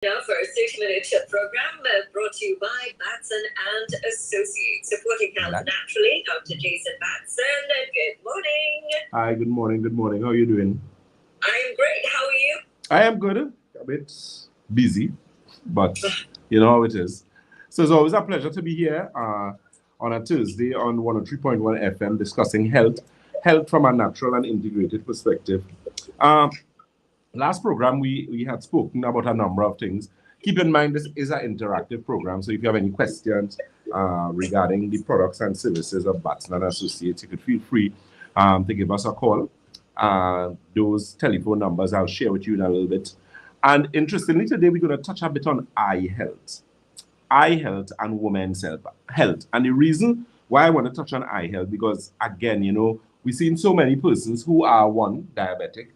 Now for a 6-minute program brought to you by Batson and Associates, supporting health naturally. Dr. Jason Batson, good morning. Hi, good morning. Good morning. How are you doing? I'm great. How are you? I am good. A bit busy, but you know how it is. So it's always a pleasure to be here on a Tuesday on 103.1 FM discussing health from a natural and integrated perspective. Last program, we had spoken about a number of things. Keep in mind, this is an interactive program, so if you have any questions regarding the products and services of Batson and Associates, you could feel free to give us a call. Those telephone numbers I'll share with you in a little bit. And interestingly, today we're going to touch a bit on eye health and women's health. And the reason why I want to touch on eye health, because again, you know, we've seen so many persons who are, one, diabetic,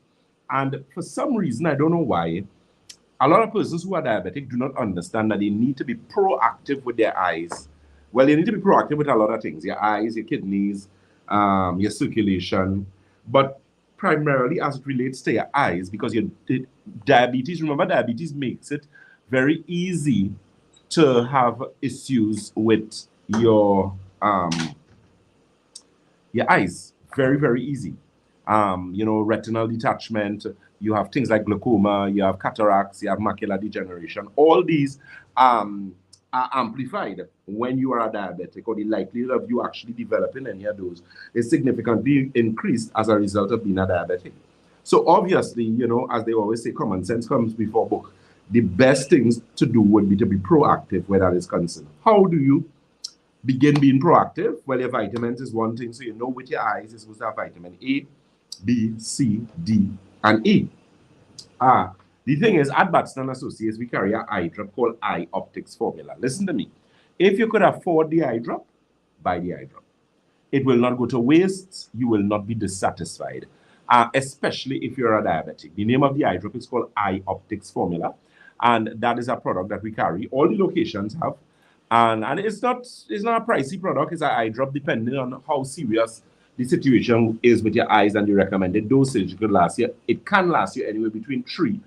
and for some reason, I don't know why, a lot of persons who are diabetic do not understand that they need to be proactive with their eyes. Well, you need to be proactive with a lot of things, your eyes, your kidneys, your circulation, but primarily as it relates to your eyes, because diabetes, remember, diabetes makes it very easy to have issues with your eyes. Very, very easy. You know, retinal detachment, you have things like glaucoma, you have cataracts, you have macular degeneration. All these are amplified when you are a diabetic, or the likelihood of you actually developing any of those is significantly increased as a result of being a diabetic. So obviously, you know, as they always say, common sense comes before book. The best things to do would be to be proactive where that is concerned. How do you begin being proactive? Well, your vitamins is one thing. So you know with your eyes, you're supposed to have vitamin A, B, C, D, and E. The thing is, at Batson Associates, we carry an eye drop called Eye Optics Formula. Listen to me. If you could afford the eye drop, buy the eye drop. It will not go to waste. You will not be dissatisfied, especially if you're a diabetic. The name of the eye drop is called Eye Optics Formula, and that is a product that we carry. All the locations have, and it's not a pricey product. It's an eye drop depending on how serious the situation is with your eyes, and the recommended dosage could last you. It can last you anywhere between 3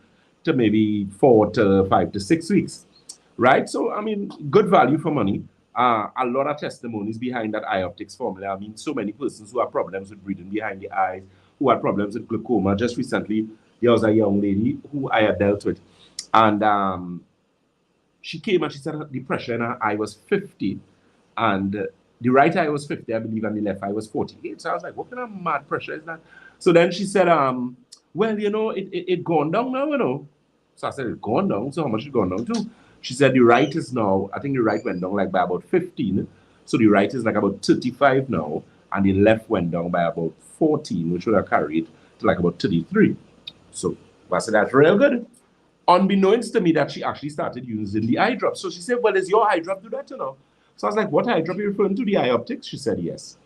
to maybe 4 to 5 to 6 weeks, right? So, I mean, good value for money. A lot of testimonies behind that eye optics formula. I mean, so many persons who have problems with breathing behind the eyes, who had problems with glaucoma. Just recently, there was a young lady who I had dealt with, and she came and she said the pressure in her eye was 50, and the right eye was 50, I believe, and the left eye was 48. So I was like, what kind of mad pressure is that? So then she said, well, you know, it gone down now, you know. So I said, it's gone down. So how much it gone down to? She said the right is now, I think the right went down like by about 15. So the right is like about 35 now, and the left went down by about 14, which would have carried to like about 33. So I said, that's real good. Unbeknownst to me that she actually started using the eye drop. So she said, well, is your eye drop do that, you know? So I was like, what eye drop are you referring to? The eye optics? She said, yes.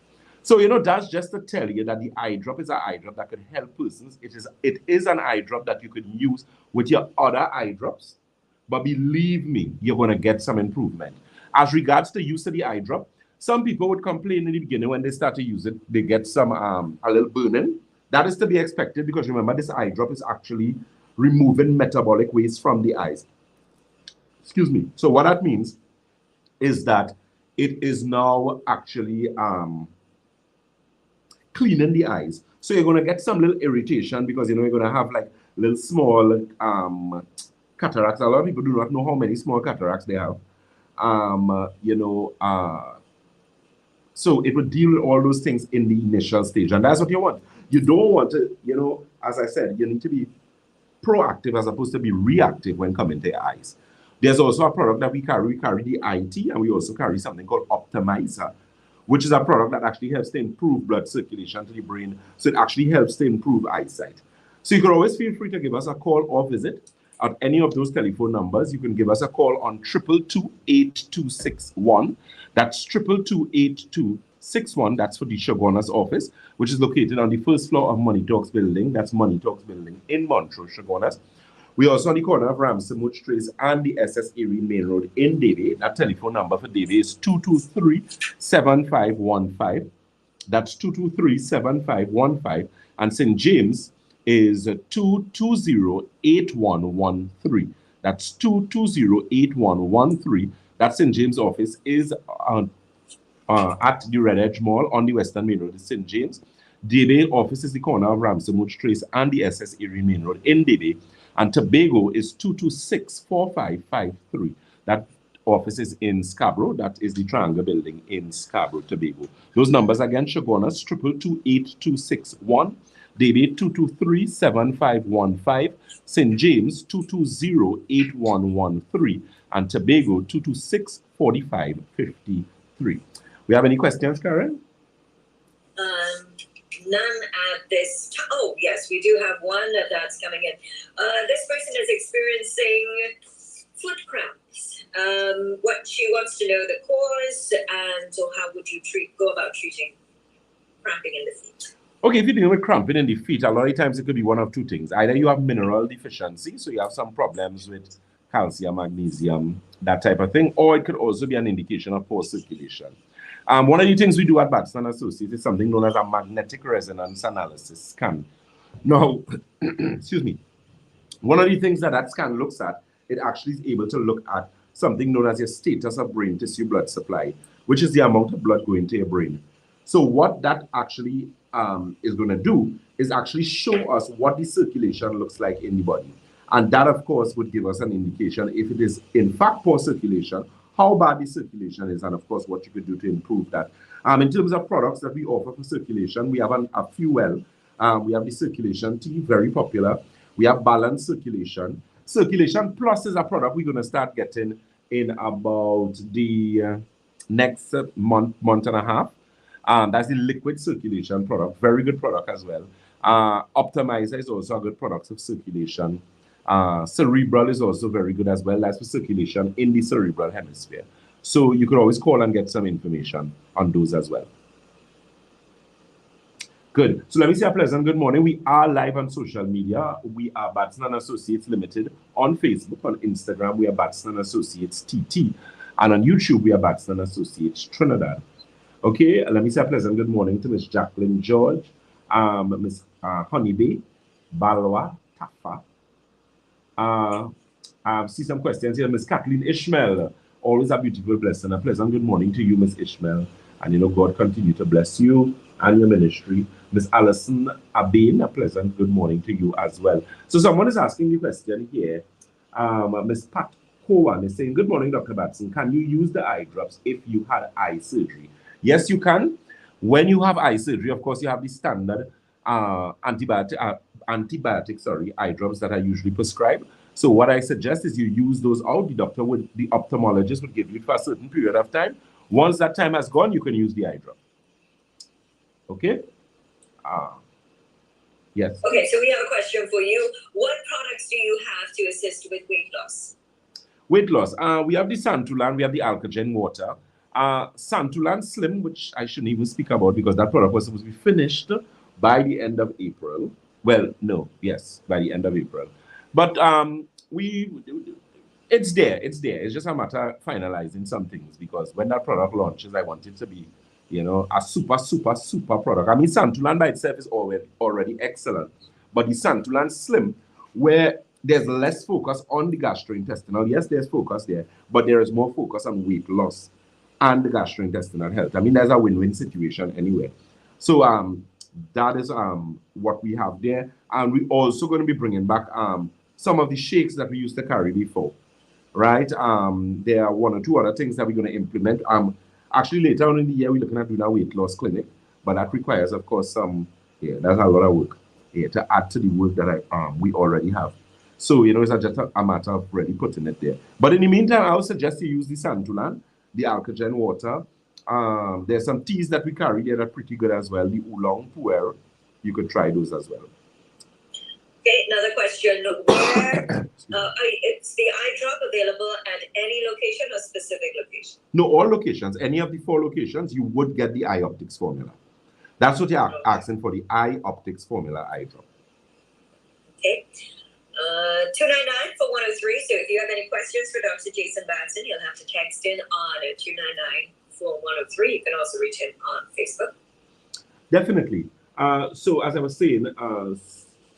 So, you know, that's just to tell you that the eye drop is an eye drop that could help persons. It is an eye drop that you could use with your other eye drops. But believe me, you're going to get some improvement. As regards to use of the eye drop, some people would complain in the beginning when they start to use it, they get some a little burning. That is to be expected because remember, this eye drop is actually removing metabolic waste from the eyes. Excuse me. So what that means is that it is now actually cleaning the eyes. So you're going to get some little irritation because, you know, you're going to have like little small cataracts. A lot of people do not know how many small cataracts they have. So it will deal with all those things in the initial stage. And that's what you want. You don't want to, you know, as I said, you need to be proactive as opposed to be reactive when coming to your eyes. There's also a product that we carry. We carry the IT, and we also carry something called Optimizer, which is a product that actually helps to improve blood circulation to the brain. So it actually helps to improve eyesight. So you can always feel free to give us a call or visit at any of those telephone numbers. You can give us a call on 222-8261. That's 222-8261. That's for the Shogunas office, which is located on the first floor of Money Talks building. That's Money Talks building in Montrose, Shogunas. We are also on the corner of Ramsey Much Trace and the SS Erie Main Road in Davie. That telephone number for Davie is 223-7515. That's 223-7515. And St. James is 220-8113. That's 220-8113. That St. James office is at the Red Edge Mall on the Western Main Road in St. James. Debe office is the corner of Ramsey Trace and the SS Erie Main Road in Debe. And Tobago is 226-4553. That office is in Scarborough. That is the Triangle Building in Scarborough, Tobago. Those numbers again, Chaguanas 222-8261, Debe 223-7515, St. James 220-8113, and Tobago 226-4553. We have any questions, Karen? None at this time. Oh, yes, we do have one that's coming in. This person is experiencing foot cramps. What she wants to know the cause, and so how would you go about treating cramping in the feet? Okay, if you're dealing with cramping in the feet, a lot of times it could be one of two things. Either you have mineral deficiency, so you have some problems with calcium, magnesium, that type of thing, or it could also be an indication of poor circulation. One of the things we do at Batson Associates is something known as a magnetic resonance analysis scan. Now, excuse me, one of the things that scan looks at, it actually is able to look at something known as your status of brain tissue blood supply, which is the amount of blood going to your brain. So what that actually is going to do is actually show us what the circulation looks like in the body. And that, of course, would give us an indication if it is, in fact, poor circulation, how bad the circulation is, and, of course, what you could do to improve that. In terms of products that we offer for circulation, we have a few well. We have the Circulation Tea, very popular. We have Balanced Circulation. Circulation Plus is a product we're going to start getting in about the next month and a half. That's the liquid circulation product, very good product as well. Optimizer is also a good product of circulation. Cerebral is also very good as well. That's for circulation in the cerebral hemisphere. So you could always call and get some information on those as well. Good. So let me say a pleasant good morning. We are live on social media. We are Batson Associates Limited on Facebook, on Instagram. We are Batson Associates TT, and on YouTube we are Batson Associates Trinidad. Okay. Let me say a pleasant good morning to Miss Jacqueline George, Miss Honeybay, Balwa Tafa. I see some questions here. Miss Kathleen Ishmael, always a beautiful blessing. A pleasant good morning to you, Miss Ishmael. And God continue to bless you and your ministry. Miss Alison Abin, a pleasant good morning to you as well. So someone is asking the question here. Miss Pat Cowan is saying, good morning, Dr. Batson. Can you use the eye drops if you had eye surgery? Yes, you can. When you have eye surgery, of course, you have the standard antibiotic eye drops that are usually prescribed. So what I suggest is you use those out. The ophthalmologist would give you for a certain period of time. Once that time has gone, you can use the eye drop. Okay? Yes. Okay, so we have a question for you. What products do you have to assist with weight loss? Weight loss. We have the Santulan, we have the Alkaline Water. Santulan Slim, which I shouldn't even speak about because that product was supposed to be finished by the end of April. Well, no, yes, by the end of April. But it's there. It's just a matter of finalizing some things because when that product launches, I want it to be, a super product. I mean, Santulan by itself is already excellent. But the Santulan Slim, where there's less focus on the gastrointestinal, yes, there's focus there, but there is more focus on weight loss and the gastrointestinal health. I mean, there's a win-win situation anyway. So that is what we have there. And we're also going to be bringing back some of the shakes that we used to carry before, right? There are one or two other things that we're going to implement. Actually, later on in the year, we're looking at doing a weight loss clinic, but that requires, of course, that's a lot of work to add to the work that we already have. So, it's just a matter of really putting it there. But in the meantime, I would suggest you use the Santulan, the Alkaline Water. There's some teas that we carry there that are pretty good as well. The Oolong Puer, you could try those as well. Okay, another question. Where is the eye drop available at any location or specific location? No, all locations. Any of the 4 locations, you would get the eye optics formula. That's what you're asking for, the eye optics formula eye drop. Okay. 299 for 103. So if you have any questions for Dr. Jason Batson, you'll have to text in on 299 for 103. You can also reach him on Facebook. Definitely. So as I was saying,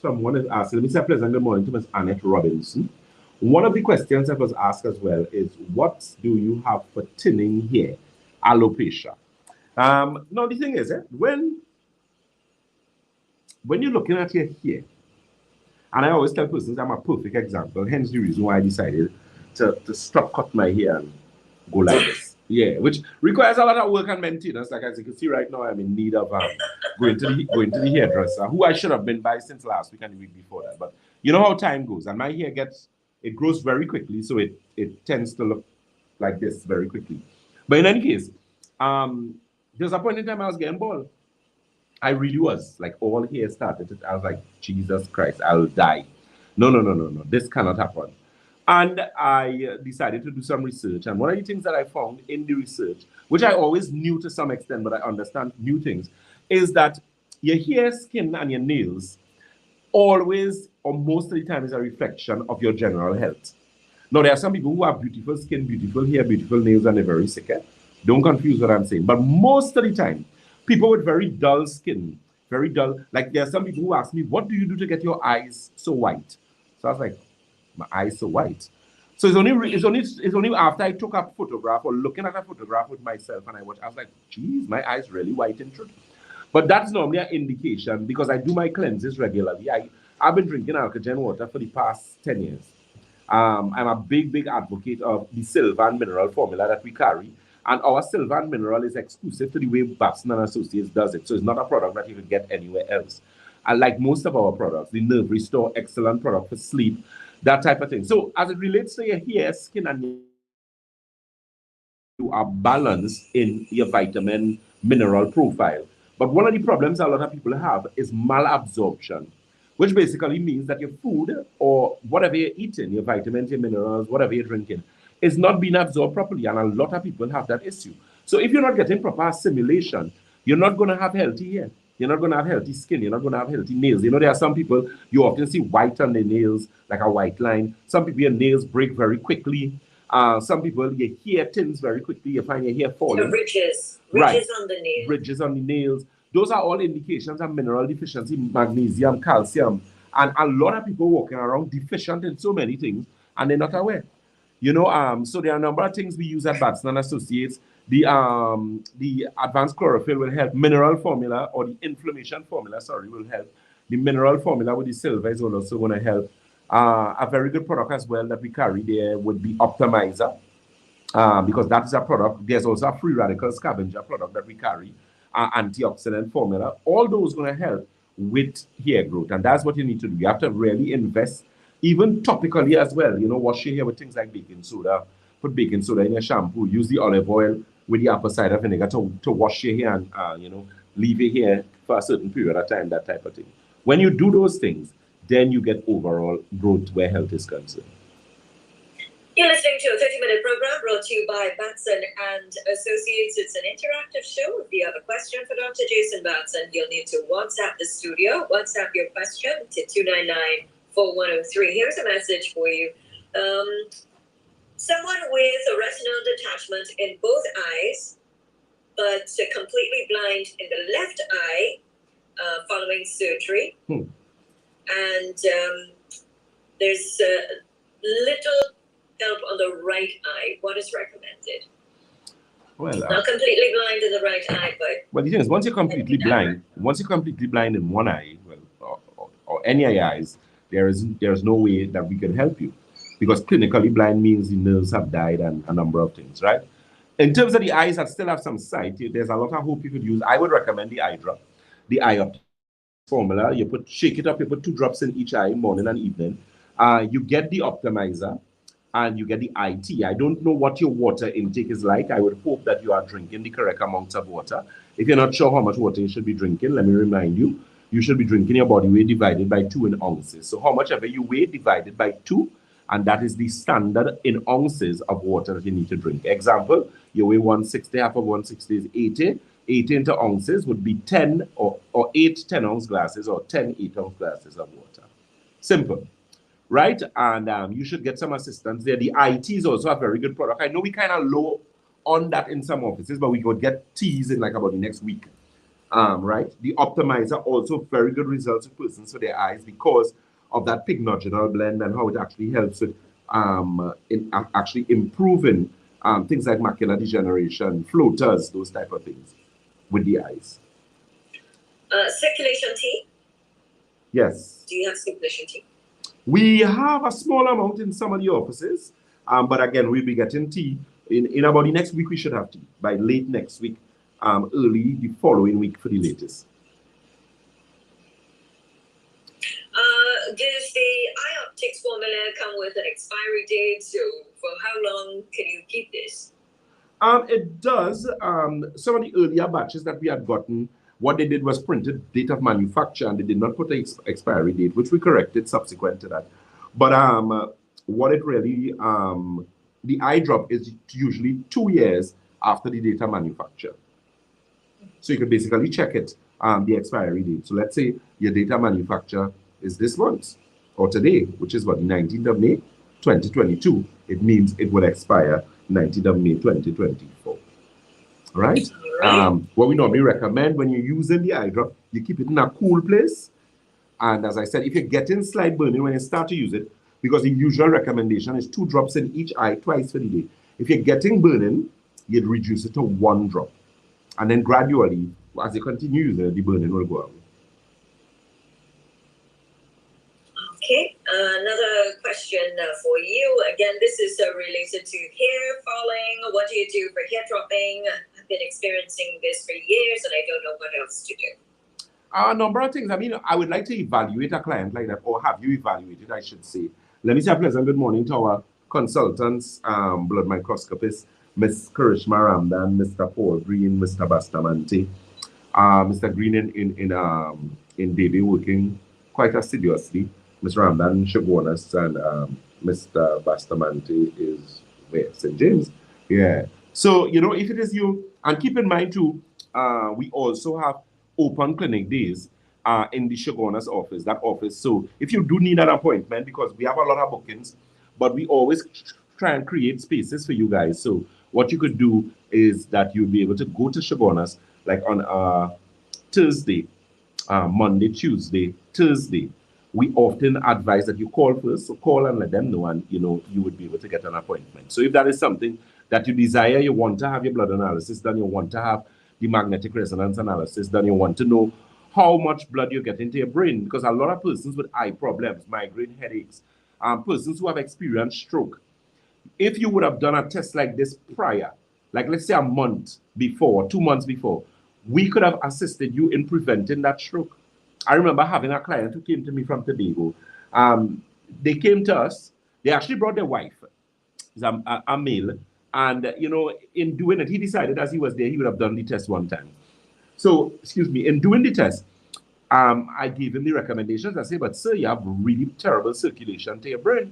someone is asking, let me say a pleasant good morning to Miss Annette Robinson. One of the questions that was asked as well is, what do you have for thinning hair? Alopecia. Now the thing is, when you're looking at your hair, and I always tell persons I'm a perfect example, hence the reason why I decided to stop cut my hair and go like this. Yeah, which requires a lot of work and maintenance. Like as you can see right now, I'm in need of going to the hairdresser, who I should have been by since last week and the week before that. But you know how time goes, and my hair grows very quickly, so it tends to look like this very quickly. But in any case, there's a point in time I was getting bald. I really was. Like, all hair started. I was like, Jesus Christ, I'll die. No. This cannot happen. And I decided to do some research. And one of the things that I found in the research, which I always knew to some extent, but I understand new things, is that your hair, skin, and your nails always, or most of the time, is a reflection of your general health. Now, there are some people who have beautiful skin, beautiful hair, beautiful nails, and they're very sick. Don't confuse what I'm saying. But most of the time, people with very dull skin, very dull, like there are some people who ask me, what do you do to get your eyes so white? So I was like, my eyes so white. So it's only after I took a photograph or looking at a photograph with myself and I was like, geez, my eyes really white in truth. But that's normally an indication because I do my cleanses regularly. I've been drinking Alkaline Water for the past 10 years. I'm a big advocate of the silver and mineral formula that we carry. And our silver and mineral is exclusive to the way Batson and Associates does it. So it's not a product that you can get anywhere else. And like most of our products, the Nerve Restore, excellent product for sleep, that type of thing. So as it relates to your hair, skin, and you are balanced in your vitamin mineral profile. But one of the problems a lot of people have is malabsorption, which basically means that your food or whatever you're eating, your vitamins, your minerals, whatever you're drinking, is not being absorbed properly. And a lot of people have that issue. So if you're not getting proper assimilation, you're not going to have healthy hair. You're not going to have healthy skin. You're not going to have healthy nails. You know, there are some people, you often see white on their nails, like a white line. Some people, your nails break very quickly. Some people, your hair thins very quickly. You find your hair falling. Ridges on the nails. Ridges on the nails. Those are all indications of mineral deficiency, magnesium, calcium. And a lot of people walking around deficient in so many things, and they're not aware. You know, so there are a number of things we use at Batson and Associates. The advanced chlorophyll will help. Mineral formula, or the inflammation formula, sorry, will help. The mineral formula with the silver is also going to help. A very good product as well that we carry there would be Optimizer, because that is a product. There's also a free radical scavenger product that we carry, antioxidant formula. All those going to help with hair growth, and that's what you need to do. You have to really invest, even topically as well. You know, wash your hair with things like baking soda. Put baking soda in your shampoo. Use the olive oil with the apple cider vinegar to wash your hair and you know, leave your hair for a certain period of time, that type of thing. When you do those things, then you get overall growth where health is concerned. You're listening to a 30-minute program brought to you by Batson and Associates. It's an interactive show. If you have a question for Dr. Jason Batson, you'll need to WhatsApp the studio. WhatsApp your question to 299-4103. Here's a message for you. Someone with a retinal detachment in both eyes, but completely blind in the left eye following surgery. And there's little help on the right eye. What is recommended? Well, not completely blind in the right eye, but well, the thing is, once you're completely blind in one eye, well, or any of your eyes, there's no way that we can help you, because clinically blind means the nerves have died and a number of things, right? In terms of the eyes that still have some sight, there's a lot of hope you could use. I would recommend the eye drop, the eye up formula. Shake it up, you put 2 drops in each eye, morning and evening. You get the Optimizer, and you get the IT. I don't know what your water intake is like. I would hope that you are drinking the correct amount of water. If you're not sure how much water you should be drinking, let me remind you, you should be drinking your body weight divided by 2 in ounces. So how much ever you weigh divided by 2, and that is the standard in ounces of water that you need to drink. Example, you weigh 160, half of 160 is 80. 80 into ounces would be 10 or 8 10-ounce glasses, or 10 8-ounce glasses of water. Simple. Right? And you should get some assistance there. The IT is also a very good product. I know we kind of low on that in some offices, but we could get teas in like about the next week. Right? The Optimizer, also very good results with persons for their eyes because of that pignogenal blend and how it actually helps with actually improving things like macular degeneration, floaters, those type of things with the eyes. Circulation tea? Yes. Do you have circulation tea? We have a small amount in some of the offices, but again, we'll be getting tea. In about the next week, we should have tea. By late next week, early the following week for the latest. Does the iOptics formula come with an expiry date? So for how long can you keep this? It does. Some of the earlier batches that we had gotten, what they did was printed date of manufacture, and they did not put the expiry date, which we corrected subsequent to that. But what it really, the eye drop is usually 2 years after the date of manufacture. So you can basically check it, the expiry date. So let's say your date of manufacture is this month or today, which is what, the 19th of May, 2022. It means it will expire 19th of May, 2024. All right? What we normally recommend when you're using the eye drop, you keep it in a cool place. And as I said, if you're getting slight burning when you start to use it, because the usual recommendation is 2 drops in each eye twice for the day. If you're getting burning, you'd reduce it to 1 drop. And then gradually, as you continue using it, the burning will go away. Okay, another question for you. Again, this is related to hair falling. What do you do for hair dropping? I've been experiencing this for years and I don't know what else to do. A number of things. I mean, I would like to evaluate a client like that, or have you evaluated, I should say. Let me say a pleasant good morning to our consultants, blood microscopist, Ms. Karishma Ramdan, Mr. Paul Green, Mr. Bastamante. Mr. Green in Davie working quite assiduously. Mr. Ramdan Shagonas and Mr. Bastamante is where? St. James. Yeah. So, you know, if it is you, and keep in mind too, we also have open clinic days in the Shagonas office, that office. So if you do need an appointment, because we have a lot of bookings, but we always try and create spaces for you guys. So what you could do is that you'll be able to go to Shagonas like on Thursday, Monday, Tuesday, Thursday. We often advise that you call first, so call and let them know, and you know you would be able to get an appointment. So if that is something that you desire, you want to have your blood analysis done, you want to have the magnetic resonance analysis done, you want to know how much blood you get into your brain, because a lot of persons with eye problems, migraine headaches, persons who have experienced stroke, if you would have done a test like this prior, like let's say a month before, 2 months before, we could have assisted you in preventing that stroke. I remember having a client who came to me from Tobago. They came to us. They actually brought their wife, a male. And, you know, in doing it, he decided as he was there, he would have done the test one time. So, excuse me, in doing the test, I gave him the recommendations. I said, but sir, you have really terrible circulation to your brain.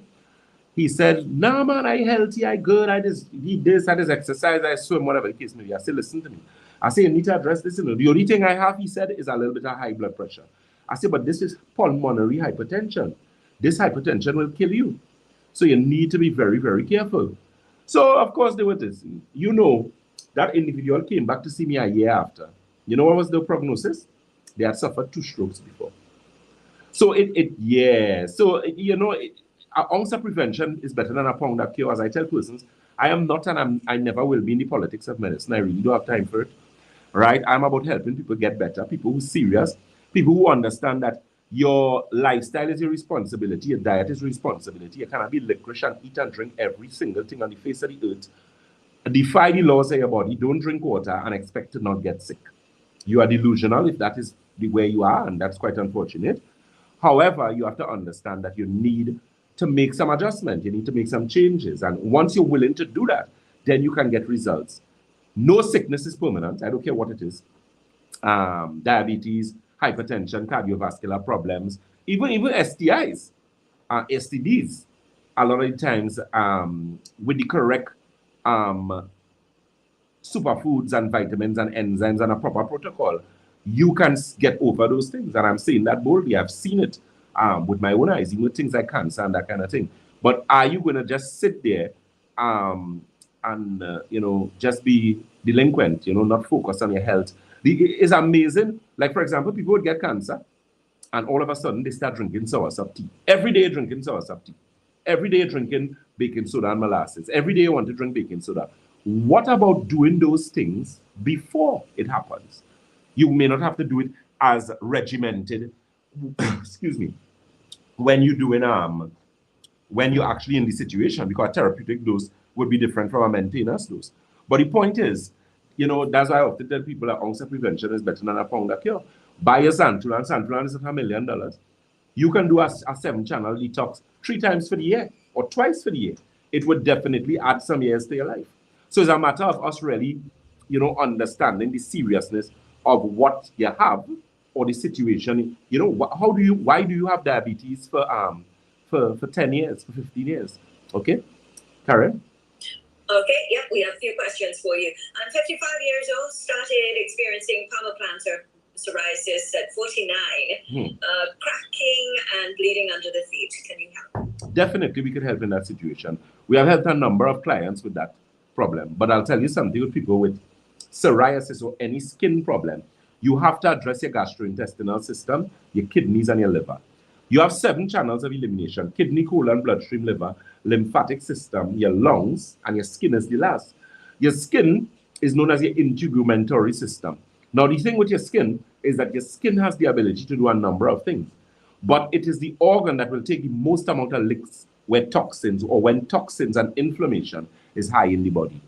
He said, nah, man, I healthy, I good, I just eat this, I just exercise, I swim, whatever the case may be. I said, listen to me. I say, you need to address this. The only thing I have, he said, is a little bit of high blood pressure. I said, but this is pulmonary hypertension. This hypertension will kill you. So you need to be very, very careful. So, of course, they were this. You know, that individual came back to see me a year after. You know what was the prognosis? They had suffered 2 strokes before. So, So, you know, an ounce of prevention is better than a pound of cure. As I tell persons, I am not and I never will be in the politics of medicine. I really don't have time for it. Right? I'm about helping people get better, people who are serious, people who understand that your lifestyle is your responsibility, your diet is responsibility. You cannot be licorice and eat and drink every single thing on the face of the earth. Defy the laws of your body. Don't drink water and expect to not get sick. You are delusional if that is the way you are, and that's quite unfortunate. However, you have to understand that you need to make some adjustment. You need to make some changes. And once you're willing to do that, then you can get results. No sickness is permanent. I don't care what it is. Diabetes, hypertension, cardiovascular problems, even STIs, STDs. A lot of the times, with the correct superfoods and vitamins and enzymes and a proper protocol, you can get over those things. And I'm saying that boldly. I've seen it with my own eyes, even with things like cancer and that kind of thing. But are you going to just sit there and you know, just be delinquent, you know, not focus on your health? It's amazing. Like, for example, people would get cancer and all of a sudden they start drinking soursop tea. Every day drinking soursop tea. Every day drinking baking soda and molasses. Every day you want to drink baking soda. What about doing those things before it happens? You may not have to do it as regimented, excuse me, when you're doing when you're actually in the situation, because a therapeutic dose would be different from a maintenance dose. But the point is, you know, that's why I often tell people that ounce of prevention is better than a pound of cure. Buy a Santulan. Santulan is $1 million. You can do a 7-channel detox 3 times for the year or twice for the year. It would definitely add some years to your life. So it's a matter of us really, you know, understanding the seriousness of what you have or the situation. You know, why do you have diabetes for 10 years, for 15 years? Okay, Karen? Okay, yep, we have a few questions for you. I'm 55 years old, started experiencing palmoplantar psoriasis at 49, cracking and bleeding under the feet. Can you help? Definitely, we could help in that situation. We have helped a number of clients with that problem. But I'll tell you something, with people with psoriasis or any skin problem, you have to address your gastrointestinal system, your kidneys, and your liver. You have 7 channels of elimination: kidney, colon, bloodstream, liver, lymphatic system, your lungs, and your skin is the last. Your skin is known as your integumentary system. Now, the thing with your skin is that your skin has the ability to do a number of things, but it is the organ that will take the most amount of licks where toxins or when toxins and inflammation is high in the body.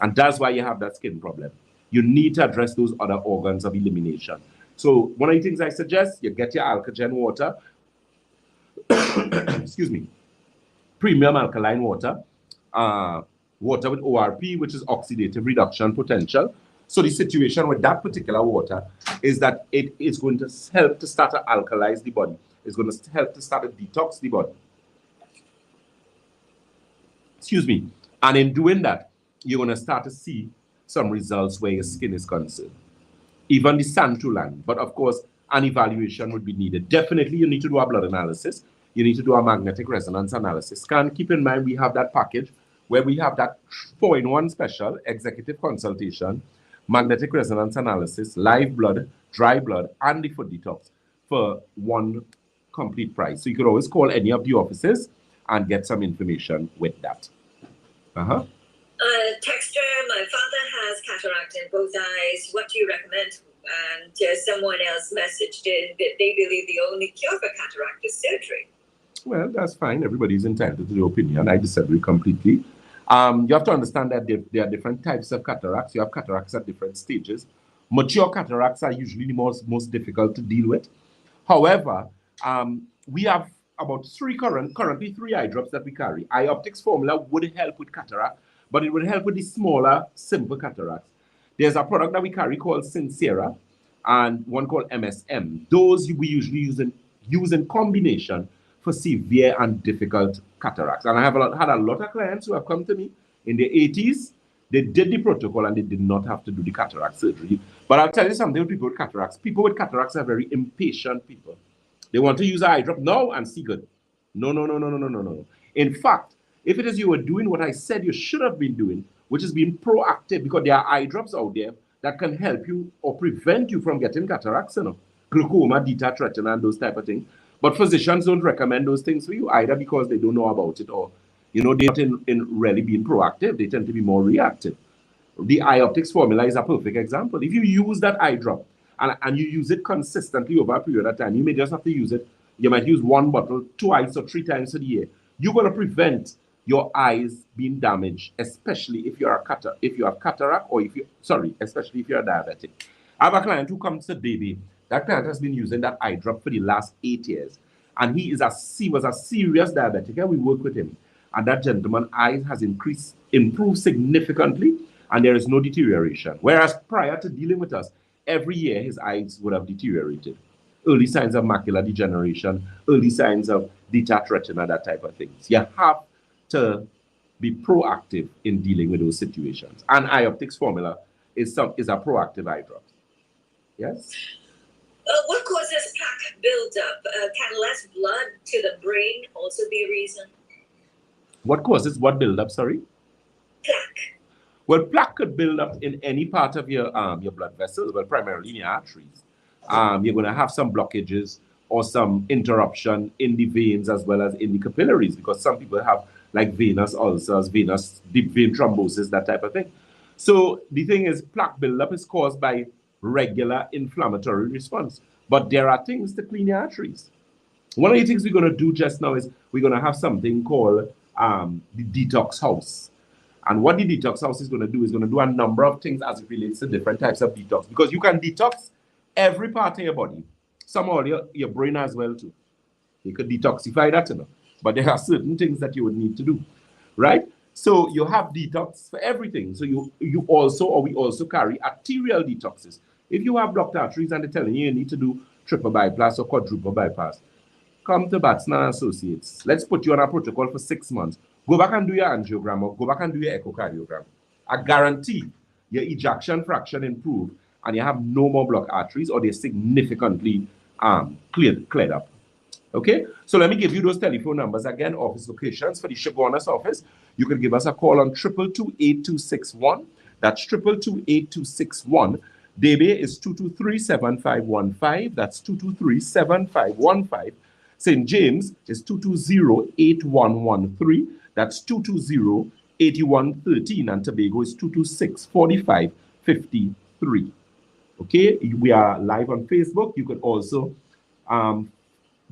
And that's why you have that skin problem. You need to address those other organs of elimination. So one of the things I suggest, you get your Alkagen water, excuse me, premium alkaline water, water with ORP, which is oxidative reduction potential. So the situation with that particular water is that it is going to help to start to alkalize the body. It's going to help to start to detox the body. Excuse me. And in doing that, you're going to start to see some results where your skin is concerned. Even the Santulan. But of course, an evaluation would be needed. Definitely, you need to do a blood analysis. You need to do a magnetic resonance analysis scan. Keep in mind, we have that package where we have that 4-in-1 special executive consultation, magnetic resonance analysis, live blood, dry blood, and the foot detox for one complete price. So you could always call any of the offices and get some information with that. Texter, my father has cataract in both eyes. What do you recommend? And someone else messaged in that they believe the only cure for cataract is surgery. Well, that's fine. Everybody's entitled to their opinion. I disagree completely. You have to understand that there are different types of cataracts. You have cataracts at different stages. Mature cataracts are usually the most difficult to deal with. However, we have about currently 3 eye drops that we carry. Eye Optics formula would help with cataract, but it would help with the smaller, simple cataracts. There's a product that we carry called Sincera and one called MSM. Those we usually use in combination for severe and difficult cataracts. And I have had a lot of clients who have come to me in their 80s. They did the protocol and they did not have to do the cataract surgery. But I'll tell you something with people with cataracts. People with cataracts are very impatient people. They want to use an eye drop now and see good. No. In fact, if it is you were doing what I said you should have been doing, which is being proactive, because there are eye drops out there that can help you or prevent you from getting cataracts, you know, glaucoma, detached retina, and those type of things. But physicians don't recommend those things for you either because they don't know about it or, you know, they're not in really being proactive. They tend to be more reactive. The Eye Optics formula is a perfect example. If you use that eye drop and you use it consistently over a period of time, you may just have to use it. You might use 1 bottle twice or 3 times a year. You're going to prevent your eyes being damaged, especially if you have cataract or especially if you're diabetic. I have a client who comes to baby. That client has been using that eye drop for the last 8 years. And he was a serious diabetic, and we work with him. And that gentleman's eyes has improved significantly, and there is no deterioration. Whereas prior to dealing with us, every year his eyes would have deteriorated. Early signs of macular degeneration, early signs of detached retina, that type of things. You have to be proactive in dealing with those situations. And Eye Optics formula is a proactive eye drop. Yes? What causes plaque buildup? Can less blood to the brain also be a reason? What causes what buildup, sorry? Plaque. Well, plaque could build up in any part of your blood vessels, but primarily in your arteries. You're going to have some blockages or some interruption in the veins as well as in the capillaries, because some people have like venous ulcers, venous deep vein thrombosis, that type of thing. So the thing is, plaque buildup is caused by regular inflammatory response. But there are things to clean your arteries. One of the things we're going to do just now is we're going to have something called the Detox House. And what the Detox House is going to do is going to do a number of things as it relates to different types of detox. Because you can detox every part of your body. Some of your brain as well too. You could detoxify that, you know. But there are certain things that you would need to do, right? So you have detox for everything. So we also carry arterial detoxes. If you have blocked arteries and they're telling you need to do triple bypass or quadruple bypass, come to Batson and Associates. Let's put you on a protocol for 6 months. Go back and do your angiogram or go back and do your echocardiogram. I guarantee your ejection fraction improve and you have no more blocked arteries or they're significantly cleared up. Okay, so let me give you those telephone numbers again, office locations for the Shibonas office. You can give us a call on 222-8261. That's 222-8261. Debe is 223-7515. That's 223-7515. St. James is 220-8113. That's 220-8113. And Tobago is 226-4553. Okay, we are live on Facebook. You could also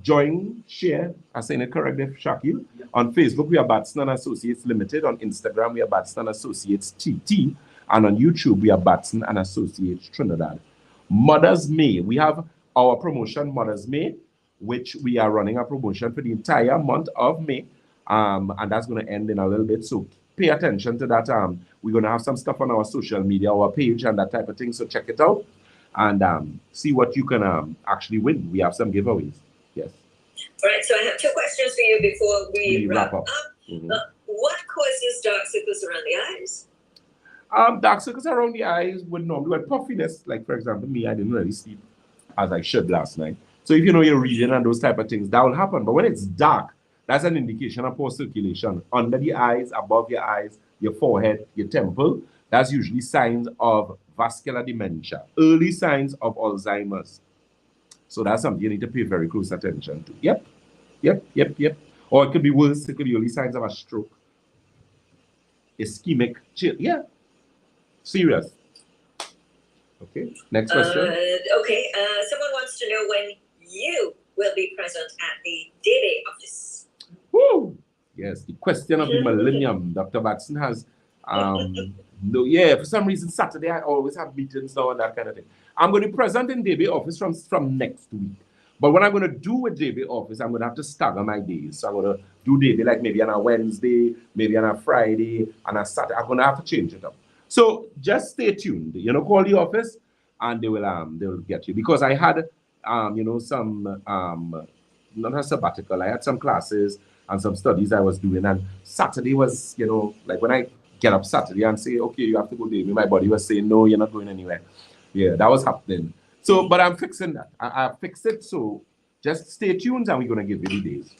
join, share, I say it correctly, Shakil. Yeah. On Facebook, we are Batson and Associates Limited. On Instagram, we are Batson and Associates TT. And on YouTube, we are Batson and Associates Trinidad. Mother's May, we have our promotion, Mother's May, which we are running a promotion for the entire month of May. And that's going to end in a little bit. So pay attention to that. We're going to have some stuff on our social media, our page, and that type of thing. So check it out and see what you can actually win. We have some giveaways. Yes. All right, so I have two questions for you before we wrap up. Mm-hmm. What causes dark circles around the eyes? Dark circles around the eyes would normally, well, puffiness, like for example, me, I didn't really sleep as I should last night. So if you know you're reading and those type of things, that will happen. But when it's dark, that's an indication of poor circulation. Under the eyes, above your eyes, your forehead, your temple, that's usually signs of vascular dementia, early signs of Alzheimer's. So that's something you need to pay very close attention to. Yep. Or it could be worse. It could be early signs of a stroke. Ischemic chill. Yeah. Serious. Okay. Next question. Someone wants to know when you will be present at the Debe office. Woo! Yes, the question of the millennium. Dr. Batson has for some reason Saturday I always have meetings now and that kind of thing. I'm going to be present in Debe office from next week. But what I'm going to do with Debe office, I'm going to have to stagger my days. So I'm going to do Debe like maybe on a Wednesday, maybe on a Friday, and a Saturday. I'm going to have to change it up. So just stay tuned. Call the office and they will get you. Because I had some not a sabbatical. I had some classes and some studies I was doing, and Saturday was, like when I get up Saturday and say, okay, you have to go Debe, my body was saying, no, you're not going anywhere. Yeah, that was happening. So, but I'm fixing that. I fixed it. So just stay tuned and we're going to give you the days.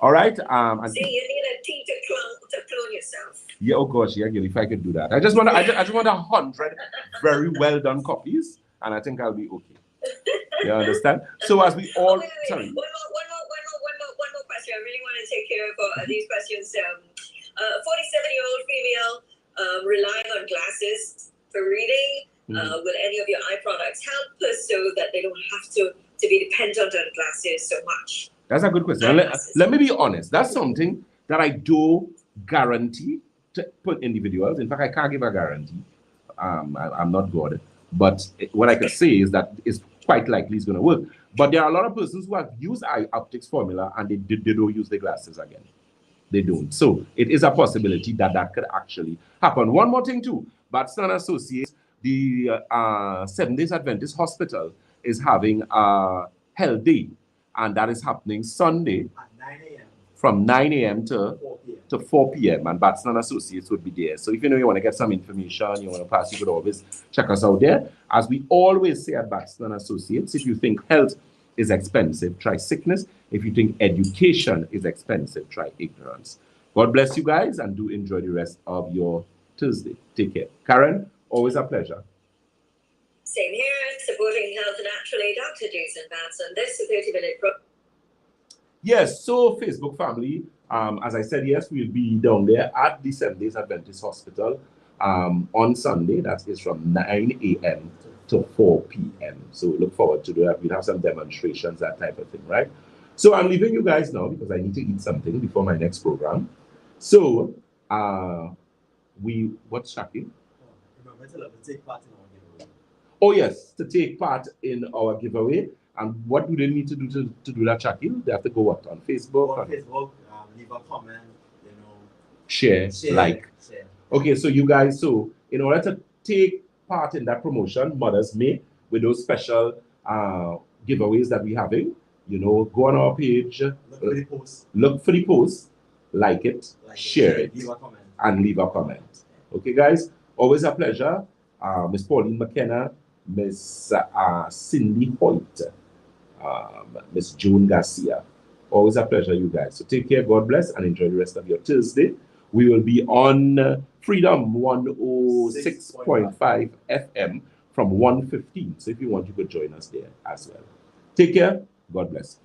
All right. See, you need a team to clone yourself. Yeah, oh gosh, yeah, if I could do that. I just want 100 very well done copies, and I think I'll be okay. You understand? So as we all sorry. One more question. I really want to take care of these questions. 47-year-old female relying on glasses for reading. Will any of your eye products help us so that they don't have to be dependent on glasses so much? That's a good question. Let me be honest. That's something that I do guarantee to put individuals. In fact, I can't give a guarantee. I'm not God. But what I can say is that it's quite likely it's going to work. But there are a lot of persons who have used eye optics formula and they don't use the glasses again. They don't. So it is a possibility that could actually happen. One more thing too. Batson Associates, the Seventh-day Adventist Hospital is having a health day, and that is happening Sunday at 9 a.m. from 9 a.m. to 4 p.m. and Batson Associates would be there. So if you want to get some information, you want to pass, you could always check us out there. As we always say at Batson Associates, if you think health is expensive, try sickness. If you think education is expensive, try ignorance. God bless you guys and do enjoy the rest of your Thursday. Take care. Karen, always a pleasure. Same here, supporting health naturally. Dr. Jason Batson, this is a 30-minute program. Yes, so Facebook family, As I said, yes, we'll be down there at the Seventh-day Adventist Hospital on Sunday. That is from 9 a.m. to 4 p.m. So look forward to that. We'll have some demonstrations, that type of thing, right? So I'm leaving you guys now because I need to eat something before my next program. So, what's Shaki? Remember to take part in our giveaway. Oh, yes, to take part in our giveaway. And what do they need to do to do that, Shaki? They have to go what, on Facebook? Go on Facebook, leave a comment, share, like. Share. Okay, so you guys, so in order to take part in that promotion, Mother's May, with those special giveaways that we're having, go on our page, look for the post, like it, share it, leave a comment. And leave a comment. Okay, guys, always a pleasure. Miss Pauline McKenna, Miss Cindy Hoyt, Miss June Garcia. Always a pleasure, you guys. So take care, God bless, and enjoy the rest of your Thursday. We will be on Freedom 106.5 FM from 1:15. So if you want, you could join us there as well. Take care. God bless.